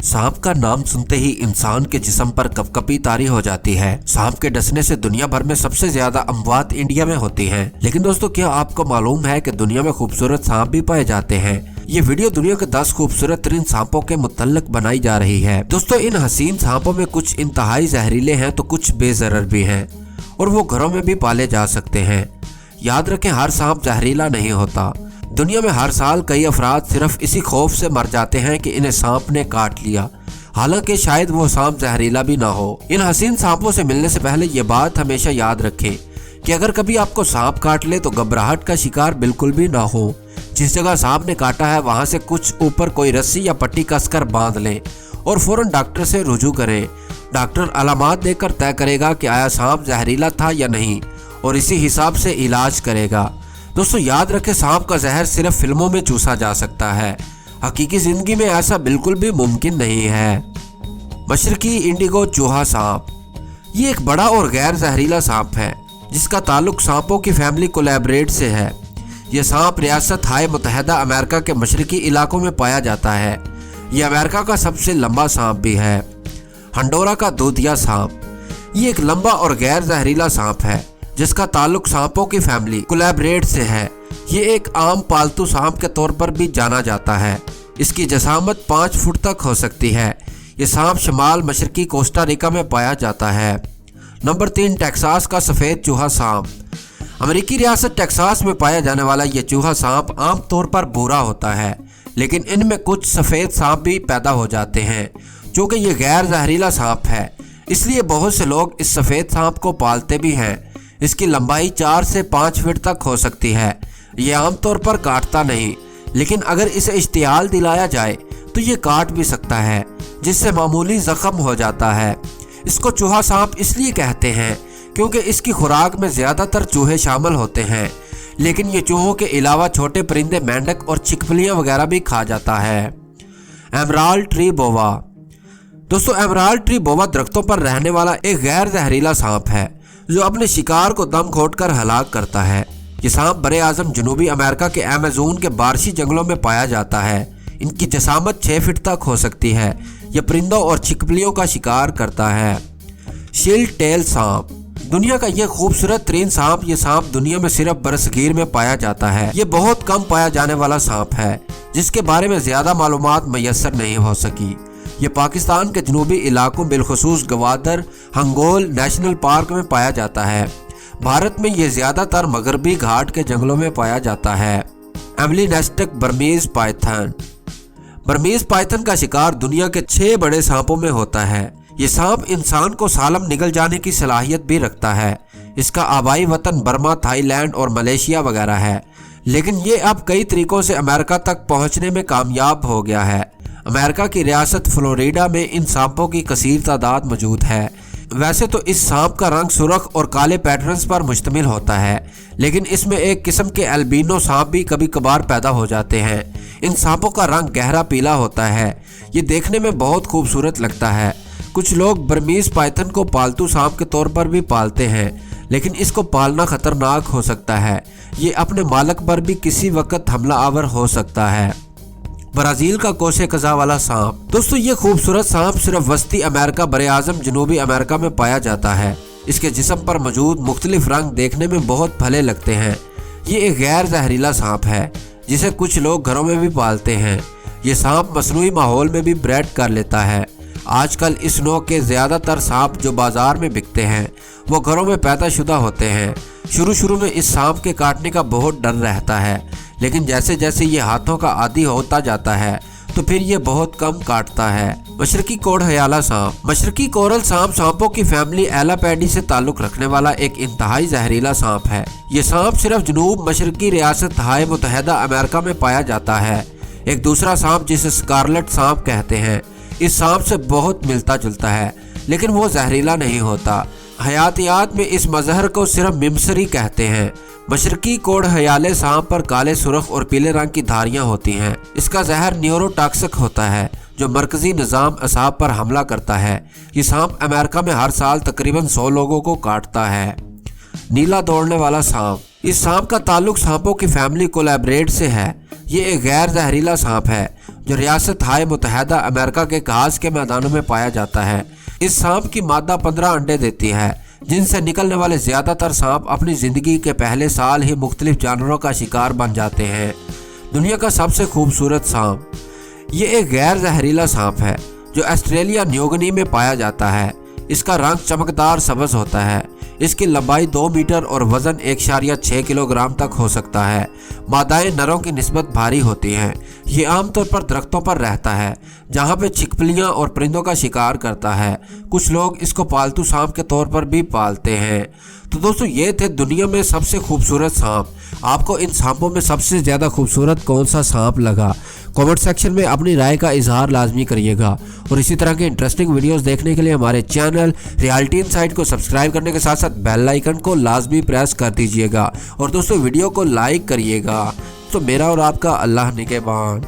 सांप का नाम सुनते ही इंसान के जिस्म पर कपकपी तारी हो जाती है। सांप के डसने से दुनिया भर में सबसे ज्यादा अमवात इंडिया में होती हैं। लेकिन दोस्तों, क्या आपको मालूम है कि दुनिया में खूबसूरत सांप भी पाए जाते हैं? ये वीडियो दुनिया के 10 खूबसूरत तरीन सांपों के मुतल्लिक बनाई जा रही है। दोस्तों, इन हसीन सांपों में कुछ इंतहाई जहरीले हैं तो कुछ बेजरर भी हैं और वो घरों में भी पाले जा सकते हैं। याद रखें, हर सांप जहरीला नहीं होता। दुनिया में हर साल कई अफराद सिर्फ इसी खौफ से मर जाते हैं कि इन्हें सांप ने काट लिया, हालांकि शायद वो सांप जहरीला भी ना हो। इन हसीन सांपों से मिलने से पहले ये बात हमेशा याद रखें कि अगर कभी आपको सांप काट ले तो घबराहट का शिकार बिल्कुल भी ना हो। जिस जगह सांप ने काटा है वहां से कुछ ऊपर कोई रस्सी या पट्टी कसकर बांध लें और फौरन डॉक्टर से रुजू करें। डॉक्टर अलामात देकर तय करेगा कि आया सांप जहरीला था या नहीं और इसी हिसाब से इलाज करेगा। दोस्तों, याद रखें, सांप का जहर सिर्फ फिल्मों में चूसा जा सकता है, हकीकी जिंदगी में ऐसा बिल्कुल भी मुमकिन नहीं है। मशरकी इंडिगो चूहा सांप, ये एक बड़ा और गैर जहरीला सांप है जिसका ताल्लुक सांपों की फैमिली कोलैबरेट से है। यह सांप रियासत हाय मुतहदा अमेरिका के मशरकी इलाकों में पाया जाता है। यह अमेरिका का सबसे लंबा सांप भी है। हंडोरा का दूधिया सांप, ये एक लंबा और गैर जहरीला सांप है जिसका ताल्लुक सांपों की फैमिली कोलैबरेट से है। ये एक आम पालतू सांप के तौर पर भी जाना जाता है। इसकी जसामत 5 फुट तक हो सकती है। ये सांप शमाल मशरकी कोस्टा रिका में पाया जाता है। नंबर 3, टेक्सास का सफ़ेद चूहा सांप। अमेरिकी रियासत टेक्सास में पाया जाने वाला ये चूहा सांप आम तौर पर भूरा होता है, लेकिन इनमें कुछ सफ़ेद सांप भी पैदा हो जाते हैं। चूँकि ये गैर जहरीला सांप है, इसलिए बहुत से लोग इस सफ़ेद सांप को पालते भी हैं। इसकी लंबाई 4 से 5 फीट तक हो सकती है। ये आमतौर पर काटता नहीं, लेकिन अगर इसे इश्तियाल दिलाया जाए तो ये काट भी सकता है, जिससे मामूली जख्म हो जाता है। इसको चूहा सांप इसलिए कहते हैं क्योंकि इसकी खुराक में ज़्यादातर चूहे शामिल होते हैं, लेकिन ये चूहों के अलावा छोटे परिंदे, मेंढक और छिपकलियाँ वगैरह भी खा जाता है। एमराल्ड ट्री बोवा, दोस्तों, एमराल्ड ट्री बोवा दरख्तों पर रहने वाला एक गैर जहरीला सांप है जो अपने शिकार को दम घोंटकर हलाक करता है। ये सांप बरे आजम जनूबी अमेरिका के अमेज़न के बारिशी जंगलों में पाया जाता है। इनकी जसामत 6 फीट तक हो सकती है। यह परिंदों और छिपकलियों का शिकार करता है। शील्ड टेल सांप, दुनिया का यह खूबसूरत तरीन सांप, ये सांप दुनिया में सिर्फ बरसगीर में पाया जाता है। ये बहुत कम पाया जाने वाला सांप है जिसके बारे में ज़्यादा मालूमात मैसर नहीं हो सकी। ये पाकिस्तान के जनूबी इलाकों बिलखुसूस गवादर हंगोल नेशनल पार्क में पाया जाता है। भारत में ये ज़्यादातर मगरबी घाट के जंगलों में पाया जाता है। एमलिनेस्टिक बर्मीज पाइथन, बर्मीज पाइथन का शिकार दुनिया के 6 बड़े सांपों में होता है। ये सांप इंसान को सालम निगल जाने की सलाहियत भी रखता है। इसका आबाई वतन बर्मा, थाईलैंड और मलेशिया वगैरह है, लेकिन ये अब कई तरीकों से अमेरिका तक पहुंचने में कामयाब हो गया है। अमेरिका की रियासत फ्लोरिडा में इन सांपों की कसीर तादाद मौजूद है। वैसे तो इस सांप का रंग सुर्ख और काले पैटर्न्स पर मुश्तमिल होता है, लेकिन इसमें एक किस्म के एल्बिनो सांप भी कभी कभार पैदा हो जाते हैं। इन सांपों का रंग गहरा पीला होता है। ये देखने में बहुत खूबसूरत लगता है। कुछ लोग बर्मीज पाइथन को पालतू सांप के तौर पर भी पालते हैं, लेकिन इसको पालना खतरनाक हो सकता है। ये अपने मालक पर भी किसी वक्त हमला आवर हो सकता है। ब्राज़ील का कोसे कज़ा वाला सांप, दोस्तों, ये खूबसूरत सांप सिर्फ वस्ती अमेरिका बरे आज़म जनूबी अमेरिका में पाया जाता है। इसके जिस्म पर मौजूद मुख्तलिफ रंग देखने में बहुत भले लगते हैं। ये एक गैर जहरीला सांप है जिसे कुछ लोग घरों में भी पालते हैं। ये सांप मसनूई माहौल में भी ब्रेड कर लेता है। आजकल इस नौ के ज़्यादातर सांप जो बाजार में बिकते हैं वो घरों में पैदा शुदा होते हैं। शुरू में इस सांप के काटने का बहुत डर रहता है, लेकिन जैसे जैसे ये हाथों का आदी होता जाता है तो फिर ये बहुत कम काटता है। मशरकी कोड़हयाला सांप, मशरकी कोरल सांप सांपों की फैमिली एलापैडी से ताल्लुक रखने वाला एक इंतहाई जहरीला सांप है। ये सांप सिर्फ जनूब मशरकी रियासत हाय मुतहदा अमेरिका में पाया जाता है। एक दूसरा सांप जिसे स्कारलेट सांप कहते हैं, इस सांप से बहुत मिलता जुलता है, लेकिन वो जहरीला नहीं होता। हयातियात में इस मजहर को सिर्फ मिमसरी कहते हैं। मशरकी कोड़हयाले सांप पर काले, सुर्ख और पीले रंग की धारियां होती हैं। इसका जहर न्यूरोटॉक्सिक होता है जो मरकजी निज़ाम असाब पर हमला करता है। ये सांप अमेरिका में हर साल तकरीबन 100 लोगों को काटता है। नीला दौड़ने वाला सांप, इस सांप का ताल्लुक सांपों की फैमिली कोलैबरेट से है। ये एक गैर जहरीला सांप है जो रियासत हाय मुत्तहिदा अमेरिका के घास के मैदानों में पाया जाता है। इस सांप की मादा 15 अंडे देती है, जिनसे निकलने वाले ज्यादातर सांप अपनी जिंदगी के पहले साल ही मुख्तलिफ जानवरों का शिकार बन जाते हैं। दुनिया का सबसे खूबसूरत सांप, ये एक गैर जहरीला सांप है जो ऑस्ट्रेलिया न्यूगिनी में पाया जाता है। इसका रंग चमकदार सब्ज होता है। इसकी लंबाई 2 मीटर और वजन 1.6 किलोग्राम तक हो सकता है। मादाएं नरों की निस्बत भारी होती हैं। ये आमतौर पर दरख्तों पर रहता है, जहाँ पे छिपकलियाँ और परिंदों का शिकार करता है। कुछ लोग इसको पालतू सांप के तौर पर भी पालते हैं। तो दोस्तों, ये थे दुनिया में सबसे खूबसूरत सांप। आपको इन सांपों में सबसे ज़्यादा खूबसूरत कौन सा सांप लगा? कमेंट सेक्शन में अपनी राय का इजहार लाजमी करिएगा। और इसी तरह के इंटरेस्टिंग वीडियोस देखने के लिए हमारे चैनल रियलिटी इनसाइट को सब्सक्राइब करने के साथ साथ बेल आइकन को लाजमी प्रेस कर दीजिएगा। और दोस्तों, वीडियो को लाइक करिएगा। तो मेरा और आपका अल्लाह निगहबान।